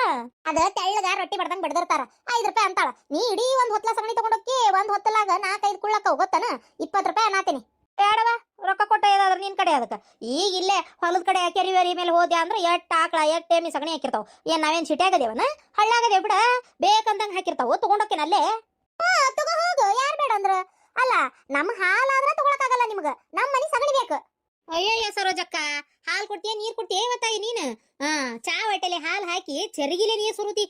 ಅದ ತೆಳ್ಳಗ ರೊಟ್ಟಿ ಬಡ್ದಂಗ್ ಬಡ್ದಿರ್ತಾರ 5 ರೂಪಾಯಿ ಅಂತಾಳ. ನೀ ಇಡೀ ಒಂದ್ ಹೊತ್ಲ ಸಗಣಿ ತಗೊಂಡೋಗಿ ಒಂದ್ ಹೊತ್ತಲಾಗ 4-5 ಕುಳ್ಳಕ್ಕ ಗೊತ್ತನ 20 ರೂಪಾಯಿ ಅನ್ನಾತೀನಿ. ಬೇಡವ, ರೊಕ್ಕ ಕೊಟ್ಟ ಏನಾದ್ರ ನಿನ್ ಕಡೆ ಅದಕ್ಕ. ಈಗ ಇಲ್ಲೇ ಹೊಲದ ಕಡೆ ಕೆರಿವೇರಿ ಮೇಲೆ ಹೋದ್ಯಾ ಅಂದ್ರೆ ಎಟ್ ಆಕಳ ಎಟ್ ಎಮ್ಮಿ ಸಗಣಿ ಹಾಕಿರ್ತಾವ. ಏನ್ ನಾವೇನ್ ಸಿಟಿಯಾಗದೇವನ ಹಳ್ಳಾಗದೇವ್ ಬಿಡ, ಬೇಕಂದಂಗ ಹಾಕಿರ್ತಾವ. ತಗೊಂಡೋಕಿನ ಅಲ್ಲೇ ತಗೋ ಹೋಗು, ಯಾರ್ ಬೇಡ ಅಂದ್ರ. ಅಲ್ಲ ನಮ್ಮ ಹಾಲಾದ್ರ ತಗೊಳಕಾಗಲ್ಲ ನಿಮ್ಗ, ನಮ್ಮ ಮನಿ ಸಗಣಿ ಬೇಕು. ಅಯ್ಯಯ್ಯ ಸರೋಜಕ್ಕ, ಹಾಲ್ ಕೊಡ್ತೀಯ ನೀರ್ ಕೊಡ್ತೀಯ ಇವತ್ತಾಗಿ ನೀನು? ಚಾ ಹೊಟ್ಟೆಲೆ ಹಾಲ್ ಹಾಕಿ ಚೆರಗಿಲೆ ನೀರ್ ಸುರುತಿ.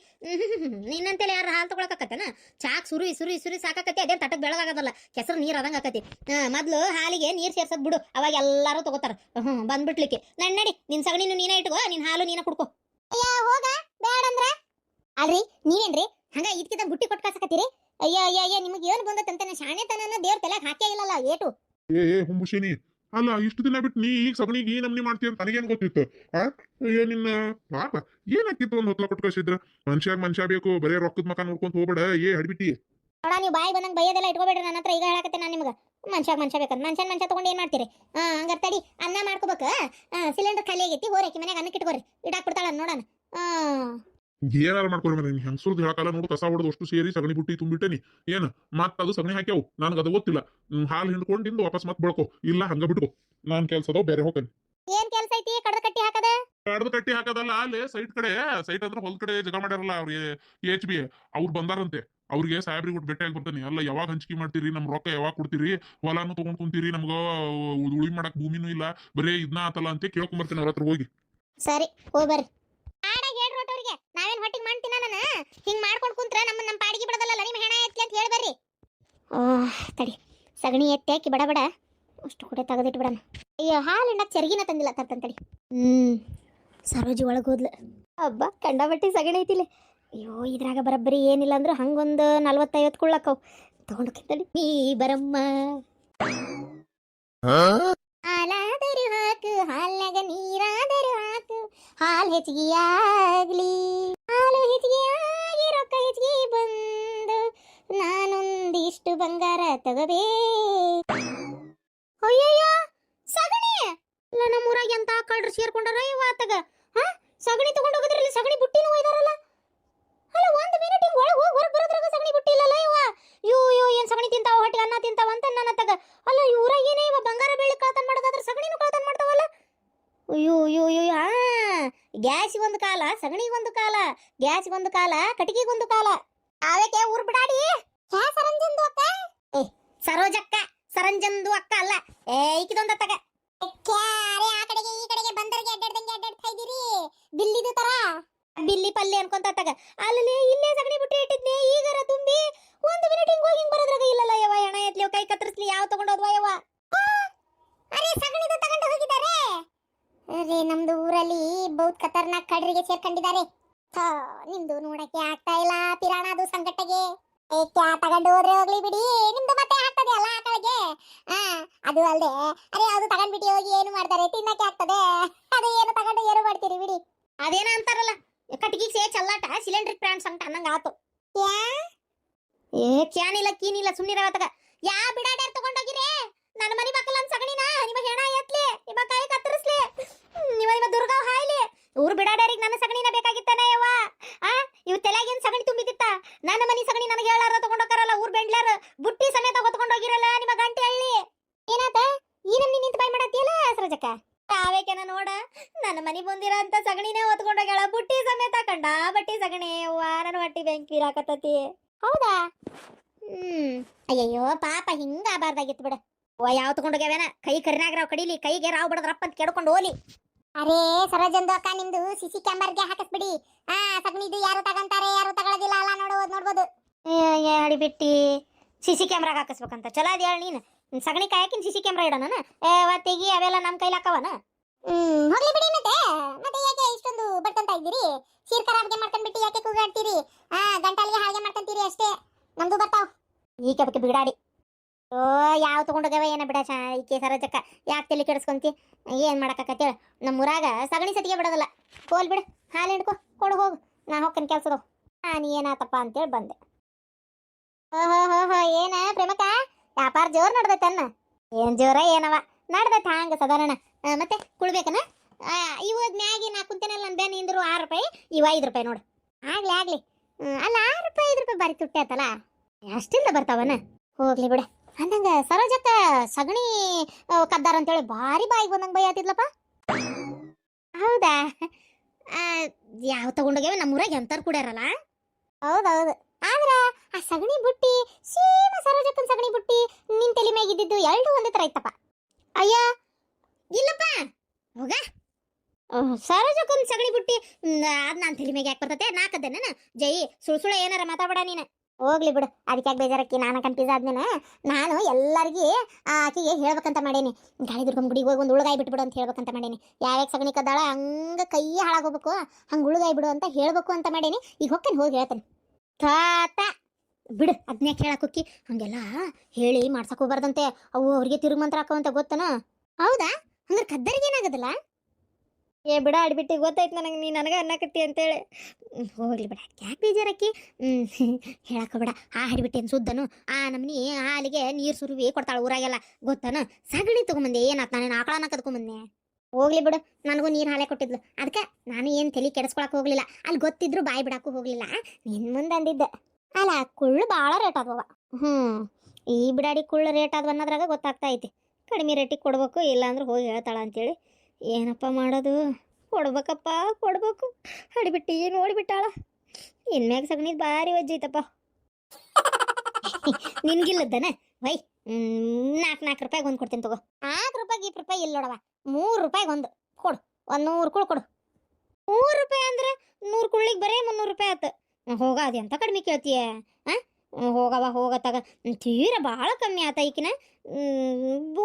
ನಿನ್ನಂತೆಲೆ ಯಾರು ಹಾಲ್ ತಗೊಳಕತ್ತನ? ಚಾಕ್ ಸುರಿ ಸಾಕಾಕತಿ. ಅದೇ ತಟಕ್ ಬೆಳಗಾಗದಲ್ಲ, ಕೆಸರು ನೀರ್ ಅದಂಗ ಆಕತಿ. ಮೊದ್ಲು ಹಾಲಿಗೆ ನೀರ್ ಸೇರ್ಸದ್ ಬಿಡು, ಅವಾಗ ಎಲ್ಲಾರು ತಗೋತಾರ. ಬಂದ್ಬಿಟ್ಲಿಕ್ಕೆ ನಡಿ, ನಿನ್ ಸಗಣಿನು ನೀನೇ ಇಟ್ಕೋ, ನಿನ್ ಹಾಲು ನೀನ ಕುಡ್ಕೋ. ಅಯ್ಯ ಹೋಗ, ಬೇಡಂದ್ರ. ಅಲ್ರಿ ನೀವೇನ್ರಿ ಹಂಗ ಇದ್ಕಿದ ಬುಟ್ಟಿ ಕೊಟ್ಟು ಕಳ್ಸಕತ್ತೀರಿ? ಅಯ್ಯ ನಿಮಗೆ ಏನು ಬಂದತ್ತಂತಾನೆ ಶಾಣೆತನ ದೇವ್ರ ತಲೆಗೆ ಹಾಕೇ ಇಲ್ಲಲ್ಲ ಏಟು. ಏ ಹುಂಬುಶಿನಿ, ಅಲ್ಲ ಇಷ್ಟು ದಿನ ಬಿಟ್ಟು ನೀ ಈಗ ಸಗಣಿಗೆ ಈ ನಮ್ನಿ ಮಾಡ್ತೀಯ ಅಂತ ನನಗೇನ್ ಗೊತ್ತಿತ್ತು? ನಿನ್ನ ಪಾಪ ಏನಾಕಿತ್ತು ಒಂದ್ ಹೊತ್ಲ ಕೊಟ್ಟು ಕಳ್ಸಿದ್ರ? ಮನುಷ್ಯ ಬೇಕು, ಬರೇ ರೊಕ್ಕದ ಮಕ ನೋಡ್ಕೊಂತ ಹೋಗ್ಬೇಡ. ಹಡ್ಬಿಟ್ಟಿ ನೋಡ, ನೀವು ಬಾಯಿ ಬಂದಂಗ ಬೈಯೋದೆಲ್ಲ ಇಟ್ಕೋಬೇಡ್ರಿ ನನ್ನ ಹತ್ರ. ಈಗ ಹೇಳಕತ್ತೆ ನಾನು ನಿಮ್ಗೆ, ಮನುಷ್ಯ ಬೇಕಂತ ಮನುಷ್ಯ ತಗೊಂಡು ಏನ್ ಮಾಡ್ತೀರಿ? ಹಂಗಾರ ತಡಿ, ಅನ್ನ ಮಾಡ್ಕೋಬೇಕ. ಸಿಲಿಂಡರ್ ಖಾಲಿ ಆಗೈತಿ, ಹೋರಕಿ ಮನ್ಯಾಗ ಅನ್ನಕ್ಕೆ ಇಟ್ಕೋರಿ, ಇಡಾಕ್ ಬಿಡ್ತಾಳ ನೋಡೋಣ. ಏನಾರ ಮಾಡ್ಕೊರಿ ಮರ, ಹೆಂಗಸೂರ್ದು ಹೇಳಕಾಲ ನೋಡು. ಕಸ ಹೊಡೆದು ಅಷ್ಟು ಸೇರಿ ಸಗಣಿ ಬುಟ್ಟಿ ತುಂಬಿಟ್ಟೇನಿ. ಏನ್ ಮತ್ ಅದು ಸಗಣಿ ಹಾಕ್ಯಾವು, ನನಗೆ ಅದು ಗೊತ್ತಿಲ್ಲ. ಹಾಲು ಹಿಂಡ್ಕೊಂಡಿಂದು ವಾಪಸ್ ಮತ್ ಬೆಳ್ಕೊ, ಇಲ್ಲ ಹಂಗ ಬಿಟ್ಕೊ. ನಾನ್ ಕೆಲ್ಸದವ್ ಬೇರೆ ಹೋಗ್ತೇನೆ. ಏನ್ ಕೆಲ್ಸ ಐತಿ? ಕಡದ ಕಟ್ಟಿ ಹಾಕದ? ಕಡ್ದು ಕಟ್ಟಿ ಹಾಕದಲ್ಲ, ಅಲ್ಲಿ ಸೈಟ್ ಅಂದ್ರೆ ಹೊಲ್ ಕಡೆ ಜಗ ಮಾಡ್ಯಾರಲ್ಲ ಅವ್ರಿಗೆ HB ಅವ್ರು ಬಂದಾರಂತೆ. ಅವ್ರಿಗೆ ಸಾಹೇಬ್ರಿಗೆ ಬಿಟ್ಟು ಭೇಟಿಯಾಗಿ ಬರ್ತಾನೆ. ಅಲ್ಲ ಯಾವಾಗ ಹಂಚಿಕೆ ಮಾಡ್ತೀರಿ, ನಮ್ ರೊಕ್ಕ ಯಾವಾಗ ಕೊಡ್ತೀರಿ, ಹೊಲಾನು ತಗೊಂಡ್ ಕುಂತೀರಿ, ನಮ್ಗ ಉಳಿ ಮಾಡಕ್ ಭೂಮಿನೂ ಇಲ್ಲ, ಬರೇ ಇದನ್ನ ಆತಲ್ಲ ಅಂತ ಕೇಳ್ಕೊಂಡ್ ಬರ್ತೀನಿ ಅವ್ರ ಹತ್ರ ಹೋಗಿ. ಸರಿ, ಹೋಗಿ ಬರ್ರಿ. ಹೇಳ್ರೊಟ್ಟವ್ರಿಗೆ ನಾವೇನ್ ಹೊಟ್ಟಿಗೆ ಮಾಡ್ತೀನ ನಾನು ಹಿಂಗ್ ಮಾಡ್ಕೊಂಡ್ ಕುಂತ್ರ ನಮ್ಮ ಪಾಡಿಗೆ ಬಿಡದಲ್ಲ, ನಿಮ್ಮ ಹೆಣ ಎತ್ಲಿ ಅಂತ ಹೇಳ್ಬರ್ರಿ. ತಡಿ, ಸಗಣಿ ಎತ್ತಿ ಹಾಕಿ ಬಡ ಅಷ್ಟು ಕೂಡ ತೆಗೆದಿಟ್ಟು ಬಿಡಣ. ಅಯ್ಯೋ, ಹಾಲು ಹಿಂಡಕ್ ಚರ್ಗಿನ ತಂದಿಲ್ಲ, ತಡಿ. ಸರೋಜಿ ಒಳಗೆ ಹೋದ್ಲ. ಹಬ್ಬ, ಕಂಡಬಟ್ಟಿ ಸಗಣಿ ಐತಿಲ್ಲ. ಅಯ್ಯೋ, ಇದ್ರಾಗ ಬರಬ್ಬರಿ ಏನಿಲ್ಲ ಅಂದ್ರೂ ಹಂಗೊಂದು 40-50 ಕುಳ್ಳಕ್ಕವು ತಗೊಂಡೋಗಿತ್ತಡಿ. ನೀ ಬರಮ್ಮ, ಹಾಲಾದರೂ ಹಾಕು, ಹಾಲ್ನಾಗ ನೀರಾದರೂ ಹಾಕು, ಹಾಲು ಹೆಚ್ಚಿಗೆ ಆಗ್ಲಿ, ಹಾಲು ಹೆಚ್ಚಿಗೆ ಆಗಿ ರೊಕ್ಕ ಹೆಚ್ಚಿಗೆ ಬಂದು ನಾನೊಂದಿಷ್ಟು ಬಂಗಾರ ತಗೋಬೇಕು. ಅಯ್ಯಯ್ಯ, ಸಗಣಿ ಇಲ್ಲ, ನಮ್ಮೂರಾಗ ಎಂತ ಕಳ್ರು ಸೇರ್ಕೊಂಡಾರ ಇವಾತಗ. ಸಗಣಿ ತಗೊಂಡೋಗಿದ್ರಲ್ಲಿ ಸಗಣಿ ಬುಟ್ಟಿನೂ ಒಯ್ದಾರಲ್ಲ. ಅಲ್ಲ, 1 ಮಿನಿಟ್ ಹಿಂಗ್ ಒಳಗೆ ಹೋಗಿ ಹೊರಗೆ ಬರೋದ್ರಾಗ ಸಗಣಿ ಬುಟ್ಟಿ ಇಲ್ಲಲ್ಲ ಇವ. ಇವ್ ಏನ್ ಸಗಣಿ ತಿಂತಾವ, ಹೊಟ್ಟಿಗೆ ಅನ್ನ ತಿಂತಾವ ಅಂತ ನನ್ನ ತಗ. ಅಲ್ಲ, ಇವ್ರಾಗ ಏನೇ ಇವ ಬಂಗಾರ ಬೆಳ್ಳಿ ಕಳ್ತನ ಮಾಡೋದಾದ್ರೆ ಸಗಣಿನೂ ಕಳ್ತನ ಮಾಡ್ತಾವಲ್ಲ. ಅಯ್ಯೋ, ಗ್ಯಾಸಿಗೊಂದು ಕಾಲ, ಸಗಣಿಗೊಂದು ಕಾಲ, ಗ್ಯಾಸ್ಗೊಂದು ಕಾಲ, ಕಟ್ಟಿಗೆಗೊಂದು ಕಾಲ. ಅವಕ್ಕೆ ಊರ್ ಬಿಡಾಡಿ. ಸರಂಜಂದು ಅಕ್ಕ? ಸರೋಜಕ್ಕ, ಸರಂಜಂದು ಅಕ್ಕ ಅಲ್ಲ, ಈಕಿದೊಂದ ತಗ. ಆ ಕಡೆಗೆ ಈ ಕಡೆಗೆ ಬಂದರಿಗೆ ಅಡ್ಡಾಡ್ತಾ ಇದ್ದೀರಿ ಬಿಲ್ಲಿದು ತರ. ಬಿಲ್ಲಿ ಪಲ್ಲೆ ಅನ್ಕೊಂತ ತಗ. ಅಲ್ಲಿ ಇಲ್ಲೇ ಸಗಣಿ ಬುಟ್ಟಿ ಇಟ್ಟಿದ್ನೆ, ಈಗರ ತುಂಬಿ 1 ಮಿನಿಟ್ ಹಿಂಗ್ ಹೋಗಿ ಹಿಂಗ್ ಬರೋದ್ರಾಗ ಇಲ್ಲಲ್ಲ ಯವ್ವ. ಹೆಣ ಎತ್ಲಿ, ಕೈ ಕತ್ತರಿಸ್ಲಿ, ಯಾವ ತಗೊಂಡೋದ್ವ ಯವ್ವ? ಅರೆ, ಸಗಣಿದು ತಗೊಂಡು ಹೋಗಿದ್ದಾರೆ. ಅರೆ, ನಮ್ದು ಊರಲ್ಲಿ ಬಹುತ್ ಖತರ್ನಾಕ್ ಕಳ್ಳರಿಗೆ ಸೇರ್ಕೊಂಡಿದ್ದಾರೆ. ನಿಮ್ದು ನೋಡಕ್ಕೆ ಆಗ್ತಾ ಇಲ್ಲ ಪಿರಾಣ, ಅದು ಸಂಕಟಗೆ. ತಗೊಂಡು ಹೋದ್ರೆ ಹೋಗ್ಲಿ ಬಿಡಿ, ನಿಮ್ದು ಮತ್ತೆ ಆಗ್ತದೆ ಅಲ್ಲ ಆಕಳಿಗೆ. ಅದು ಅಲ್ದೆ, ಅರೆ ಅದು ತಗೊಂಡ್ಬಿಟ್ಟು ಹೋಗಿ ಏನು ಮಾಡ್ತಾರೆ, ತಿನ್ನಕ್ಕೆ ಆಗ್ತದೆ. ಅದು ಏನು ತಗೊಂಡು ಏನು ಮಾಡ್ತೀರಿ ಬಿಡಿ. ಅದೇನ ಅಂತಾರಲ್ಲ, ಕಟ್ಟಿಗೆ ಸೇ ಚಲ್ಲಾಟ ಸಿಲಿಂಡರ್ ಪ್ಲಾಂಟ್ ಸಂಕಟ ಅನ್ನಂಗ ಆತು. ಕ್ಯಾನಿಲ್ಲ ಕೀನಿಲ್ಲ ಸುಮ್ಮನಿರವತ್ತಗ. ಯಾ ಬಿಡಾಡ್ಯಾರ ತಗೊಂಡೋಗಿರೇ? ನನ್ನ ಮನಿ ಮಕ್ಕಳ ಸಗಣಿನ ನಿಮ್ಮ ಹೆಣ ಎತ್ಲಿ, ನಿಮ್ಮ ಕೈ ಕತ್ತರಿಸ್ಲಿ, ನಿಮ್ಮ ದುರ್ಗಾವ್ ಹಾಯ್ಲಿ. ಊರು ಬಿಡಾಡ್ಯಾರಿಗೆ ನನ್ನ ಸಗಣಿನ ಬೇಕಾಗಿತ್ತಾನೆ ಯವ್ವ. ಇವ್ ತಲೆಗೇನ್ ಸಗಣಿ ತುಂಬಿದಿತ್ತ? ನನ್ನ ಮನಿ ಸಗಣಿ ನನಗೆ ಹೇಳಾರ ತಗೊಂಡೋಕಾರಲ್ಲ, ಊರ್ ಬೆಂಡ್ಲಾರ ಬುಟ್ಟಿ ಸಮೇತ ಹೊತ್ಕೊಂಡೋಗಿರಲ್ಲ ನಿಮ್ಮ ಗಂಟೆ ಹಳ್ಳಿ. ಏನಾತ ಈ ನಮ್ನಿ ನಿಂತು ಬಾಯ್ ಮಾಡತ್ತಿಯಲ್ಲ ಸರೋಜಕ್ಕ? ತಾವೇಕೆನ ನೋಡ, ನನ್ನ ಮನಿ ಬಂದಿರ ಅಂತ ಸಗಣಿನೇ ಹೊತ್ಕೊಂಡೋಗ್ಯಾಳ, ಬುಟ್ಟಿ ಸಮೇತ. ಕಂಡ ಬಟ್ಟಿ ಸಗಣಿ ಯವ್ವ, ನನ್ನ ಹೊಟ್ಟಿ ಬೆಂಕಿ ಹಾಕತತಿ. ಹೌದಾ? ಅಯ್ಯಯ್ಯೋ ಪಾಪ, ಹಿಂಗ ಆಗಬಾರ್ದಾಗಿತ್ತು ಬಿಡ. ಯಾವ ತಗೊಂಡೋಗ್ಯಾವೇನ? ಕೈ ಕರಿನಾಗ್ರಾವ್ ಕಡಿಲಿ, ಕೈಗೆ ರಾವ್ ಬಡದ್ರಪ್ಪ ಅಂತ ಕೆಡ್ಕೊಂಡು ಹೋಲಿ. ಅರೇ ಸರೋಜಂದು ಅಕ್ಕ, ನಿಮ್ದು CC ಕ್ಯಾಮರಾಗೆ ಹಾಕಿಸ್ಬಿಡಿ. ಸಗಣಿದು ಯಾರು ತಗಂತಾರೆ, ಯಾರು ತಗೊಳ್ಳೋದಿಲ್ಲ ಅಲ್ಲ, ನೋಡ್ಬೋದು. ಅಡಿಬಿಟ್ಟಿ CC ಕ್ಯಾಮ್ರಾಗ ಹಾಕಿಸ್ಬೇಕಂತ ಚಲೋ ಅದ ಹೇಳಿ ನೀನು. ಸಗಣಿ ಕಾಯಕಿನ CC ಕ್ಯಾಮ್ರಾ ಇಡೋಣ. ತೆಗಿ, ಅವೆಲ್ಲ ನಮ್ಮ ಕೈಲಾಕವನ. ಹೋಗ್ಲಿ ಬಿಡಿ. ಮತ್ತೆ ಯಾಕೆ ಇಷ್ಟೊಂದು ಬಡ್ಕಂತ ಇದ್ದೀರಿ? ಸೀರ್ ಖರಾಬ್ಗೆ ಮಾಡ್ಕೊಂಡ್ಬಿಟ್ಟು ಯಾಕೆ ಕೂಗಾಡ್ತೀರಿ? ಗಂಟಲಿಗೆ ಹಾಗೆ ಮಾಡ್ಕೊಂತೀರಿ ಅಷ್ಟೇ. ನಮ್ದು ಬರ್ತಾವ ಈಗ ಅದಕ್ಕೆ ಬಿಡಾಡಿ. ಯಾವ ತಗೊಂಡೋಗ್ಯಾವ ಏನ ಬಿಡ ಈಕೆ ಸರೋಜಕ್ಕ, ಯಾಕೆ ತಲೆ ಕೆಡಿಸ್ಕೊಂತಿ? ಏನ್ ಮಾಡಕತ್ತೇಳ? ನಮ್ಮೂರಾಗ ಸಗಣಿ ಸತಿಗೆ ಬಿಡೋದಲ್ಲ. ಹೋಲ್ ಬಿಡು, ಹಾಲು ಹಿಡ್ಕೊ, ಕೊಡು ಹೋಗು, ನಾ ಹೋಗ್ತೇನೆ ಕೆಲ್ಸದವು. ನೀ ಏನಾತಪ್ಪ ಅಂತೇಳಿ ಬಂದೆ. ಏನ ಪ್ರೇಮಕ್ಕ, ವ್ಯಾಪಾರ ಜೋರ್ ನಡ್ದೈತನ್ನ? ಏನ್ ಜೋರ ಏನವ, ನಡ್ದೈತ ಹಂಗ ಸಾಧಾರಣ. ಮತ್ತೆ ಕುಳ್ಬೇಕನ? ಇವತ್ತು ಮ್ಯಾಗಿ ನಾ ಕುಂತೇನಲ್ಲ ನನ್ನ ಬೆನ್ನ ಹಿಂದ್ರು 6 ರೂಪಾಯಿ ಇವ 5 ರೂಪಾಯಿ ನೋಡು ಆಗ್ಲಿ ಅಲ್ಲ 6 ರೂಪಾಯಿ 5 ರೂಪಾಯಿ ಬಾರಿ ತುಟ್ಟಿ ಆತಲ್ಲ ಅಷ್ಟಿಂದ ಬರ್ತಾವನ ಹೋಗ್ಲಿ ಬಿಡ ಅಂದಂಗ ಸರೋಜಕ್ಕ ಸಗಣಿ ಕದ್ದಾರ ಅಂತೇಳಿ ಭಾರಿ ಬಾಯಿಗೆ ಬಂದಂಗ ಬೈ ಆತಿದ್ಲಪ್ಪ ಹೌದಾ ಯಾವ ತಗೊಂಡೋಗ್ಯಾವ ನಮ್ಮೂರಾಗ ಎಂತಾರು ಕುಡ್ಯಾರಲ್ಲ ಹೌದೌದು ಆದ್ರ ಆ ಸಗಣಿ ಬುಟ್ಟಿ ಸೀದಾ ಸರೋಜಕ್ಕನ ಸಗಣಿ ಬುಟ್ಟಿ ನಿನ್ ತಲೆ ಮ್ಯಾಗ ಇದ್ದಿದ್ದು ಎರಡು ಒಂದೇ ತರ ಇತ್ತಪ್ಪ ಅಯ್ಯ ಇಲ್ಲಪ್ಪ ಹೋಗ ಸರೋಜಕ್ಕನ ಸಗಣಿ ಬುಟ್ಟಿ ಅದ್ ನಾನ್ ತಲೆ ಮ್ಯಾಗ ಯಾಕೆ ಬರ್ತತೆ ನಾಕದ್ದೆ ನಾನು ಜೈ ಸುಳ್ಸುಳ ಏನಾರ ಮಾತಾಡಬೇಡ ನೀನು ಹೋಗ್ಲಿ ಬಿಡು ಅದಕ್ಕೆ ಯಾಕೆ ಬೇಜಾರಕ್ಕಿ ನಾನು ಕನ್ಫ್ಯೂಸ್ ಆದ್ಮೇಲೆ ನಾನು ಎಲ್ಲರಿಗೂ ಆಕೆಗೆ ಹೇಳ್ಬೇಕಂತ ಮಾಡೇನಿ ಗಾಳಿ ದುರ್ಗಮ್ಮ ಗುಡಿಗೆ ಹೋಗಿ ಒಂದು ಉಳ್ಗಾಯಿ ಬಿಟ್ಬಿಡು ಅಂತ ಹೇಳ್ಬೇಕಂತ ಮಾಡೇನಿ ಯಾವ್ಯಾವ ಸಗಣಿ ಕದ್ದಾಳ ಹಂಗ ಕೈ ಹಾಳಾಗೋಗ್ಬೇಕು ಹಂಗೆ ಉಳ್ಗಾಯಿ ಬಿಡು ಅಂತ ಹೇಳ್ಬೇಕು ಅಂತ ಮಾಡೇನಿ ಈಗ ಹೊಕ್ಕೇನೆ ಹೋಗಿ ಹೇಳ್ತೇನೆ ತಾತ ಬಿಡು ಅದನ್ನೇ ಕೇಳಕ್ಕೋಕ್ಕಿ ಹಂಗೆಲ್ಲ ಹೇಳಿ ಮಾಡ್ಸಕ್ ಹೋಗ್ಬಾರ್ದಂತೆ ಅವು ಅವ್ರಿಗೆ ತಿರುಮಂತ್ರ ಹಾಕೋಂತ ಗೊತ್ತನ ಹೌದಾ ಹಂಗಾರೆ ಕದ್ದರಿಗೆ ಏನಾಗದಲ್ಲ ಏ ಬಿಡ ಆಡ್ಬಿಟ್ಟು ಗೊತ್ತಾಯ್ತು ನನಗೆ ನನಗೆ ಅನ್ನಕತ್ತಿ ಅಂತೇಳಿ ಹೋಗ್ಲಿ ಬಿಡ ಯಾಕೆ ಬೇಜಾರಕ್ಕಿ ಹೇಳಕ್ಕ ಬಿಡ ಆ ಹಾಡ್ಬಿಟ್ಟೇನು ಸುದ್ದನು ಆ ನಮ್ನಿ ಹಾಲಿಗೆ ನೀರು ಸುರುವಿ ಕೊಡ್ತಾಳೆ ಊರಾಗೆಲ್ಲ ಗೊತ್ತನ ಸಗಣಿ ತಗೊಂಬಂದೆ ಏನಾತ್ ನಾನೇನು ಆಕಳನ ಕದ್ಕೊಂಬಂದೆ ಹೋಗ್ಲಿ ಬಿಡು ನನಗೂ ನೀರು ಹಾಲೆ ಕೊಟ್ಟಿದ್ಲು ಅದಕ್ಕೆ ನಾನು ಏನು ತಲೆ ಕೆಡಿಸ್ಕೊಳಕ್ ಹೋಗ್ಲಿಲ್ಲ ಅಲ್ಲಿ ಗೊತ್ತಿದ್ರು ಬಾಯಿ ಬಿಡಕ್ಕೂ ಹೋಗ್ಲಿಲ್ಲ ನಿನ್ ಮುಂದೆ ಅಂದಿದ್ದೆ ಅಲ್ಲ ಕುಳ್ಳು ಭಾಳ ರೇಟ್ ಆದವ ಈ ಬಿಡಾಡಿ ಕುಳ್ಳು ರೇಟ್ ಆದ್ವ ಅನ್ನೋದ್ರಾಗ ಗೊತ್ತಾಗ್ತಾ ಐತಿ ಕಡಿಮೆ ರೇಟಿಗೆ ಕೊಡ್ಬೇಕು ಇಲ್ಲಾಂದ್ರೆ ಹೋಗಿ ಹೇಳ್ತಾಳ ಅಂತೇಳಿ ಏನಪ್ಪ ಮಾಡೋದು ಕೊಡ್ಬೇಕಪ್ಪ ಕೊಡ್ಬೇಕು ಹಡಿಬಿಟ್ಟು ನೋಡಿಬಿಟ್ಟಾಳ ಇನ್ಮ್ಯಾಗ ಸಗಣಿದ್ ಭಾರಿ ವಜ್ಜೈತಪ್ಪ ನಿನ್ಗಿಲ್ಲದ್ದಾನೆ ವೈ 4 ರೂಪಾಯಿಗೆ ಒಂದು ಕೊಡ್ತೀನಿ ತಗೋ 4 ರೂಪಾಯಿಗೆ 20 ರೂಪಾಯಿ ಇಲ್ಲ ನೋಡವ 3 ರೂಪಾಯಿಗೆ ಒಂದು ಕೊಡು 100 ಕುಳು ಕೊಡು 3 ರೂಪಾಯಿ ಅಂದ್ರೆ 100 ಕುಳ್ಳಿಗೆ ಬರೀ 300 ರೂಪಾಯಿ ಆಯ್ತು ಹೋಗ ಅದೆಂತ ಕಡಿಮೆ ಕೇಳ್ತೀಯ ಹೋಗವ ಹೋಗತ್ತಾಗ ತೀರ ಭಾಳ ಕಮ್ಮಿ ಆತ ಈಕಿನ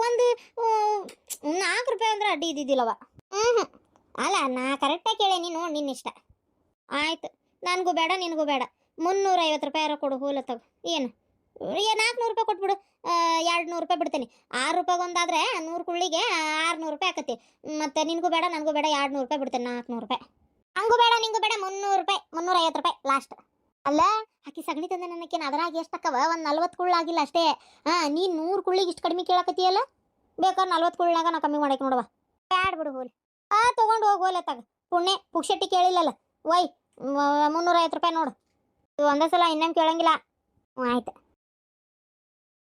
ಒಂದು 4 ರೂಪಾಯಿ ಅಂದ್ರೆ ಅಡ್ಡಿ ಇದ್ದಿದ್ದಿಲ್ಲವ ಅಲ್ಲ ನಾ ಕರೆಕ್ಟಾಗಿ ಕೇಳೇನಿ ನೋಡಿ ನಿನ್ನ ಇಷ್ಟ ಆಯ್ತು ನನಗೂ ಬೇಡ ನಿನಗೂ ಬೇಡ 350 ರೂಪಾಯಿ ಕೊಡು ಹೋಲ ತಗೋ ಏನು 400 ರೂಪಾಯಿ ಕೊಟ್ಬಿಡು 200 ರೂಪಾಯಿ ಬಿಡ್ತೇನೆ 6 ರೂಪಾಯಿಗೆ ಒಂದಾದ್ರೆ 100 ಕುಳ್ಳಿಗೆ 600 ರೂಪಾಯಿ ಆಕತಿ ಮತ್ತೆ ನಿನಗೂ ಬೇಡ ನನಗೂ ಬೇಡ 200 ರೂಪಾಯಿ ಬಿಡ್ತೇನೆ 400 ರೂಪಾಯಿ ಹಂಗೂ ಬೇಡ ನಿಂಗೂ ಬೇಡ 300 ರೂಪಾಯಿ 350 ರೂಪಾಯಿ ಲಾಸ್ಟ್ ಅಲ್ಲ ಆಕಿ ಸಗಣಿ ತಂದೆ ನನಗೇನು ಅದ್ರಾಗ ಎಷ್ಟಕ್ಕವ ಒಂದು 40 ಕುಳ್ಳಾಗಿಲ್ಲ ಅಷ್ಟೇ ನೀನು 100 ಕುಳ್ಳಿಗೆ ಇಷ್ಟು ಕಡಿಮೆ ಕೇಳಕತ್ತೀಯಲ್ಲ ಬೇಕಾದ್ರೆ 40 ಕುಳ್ಳಾಗ ನಾ ಕಮ್ಮಿ ಮಾಡಕ್ಕೆ ನೋಡುವ ಬ್ಯಾಡ ಬಿಡು ಹೋಲಿ ತೊಗೊಂಡು ಹೋಗಿ ಹೋಲೆ ತಗ ಪುಣ್ಯ ಪುಕ್ಷಟ್ಟಿ ಕೇಳಿಲ್ಲಲ್ಲ ವೈ 350 ರೂಪಾಯಿ ನೋಡು ಒಂದೇ ಸಲ ಇನ್ನೇನು ಕೇಳಂಗಿಲ್ಲ ಆಯ್ತು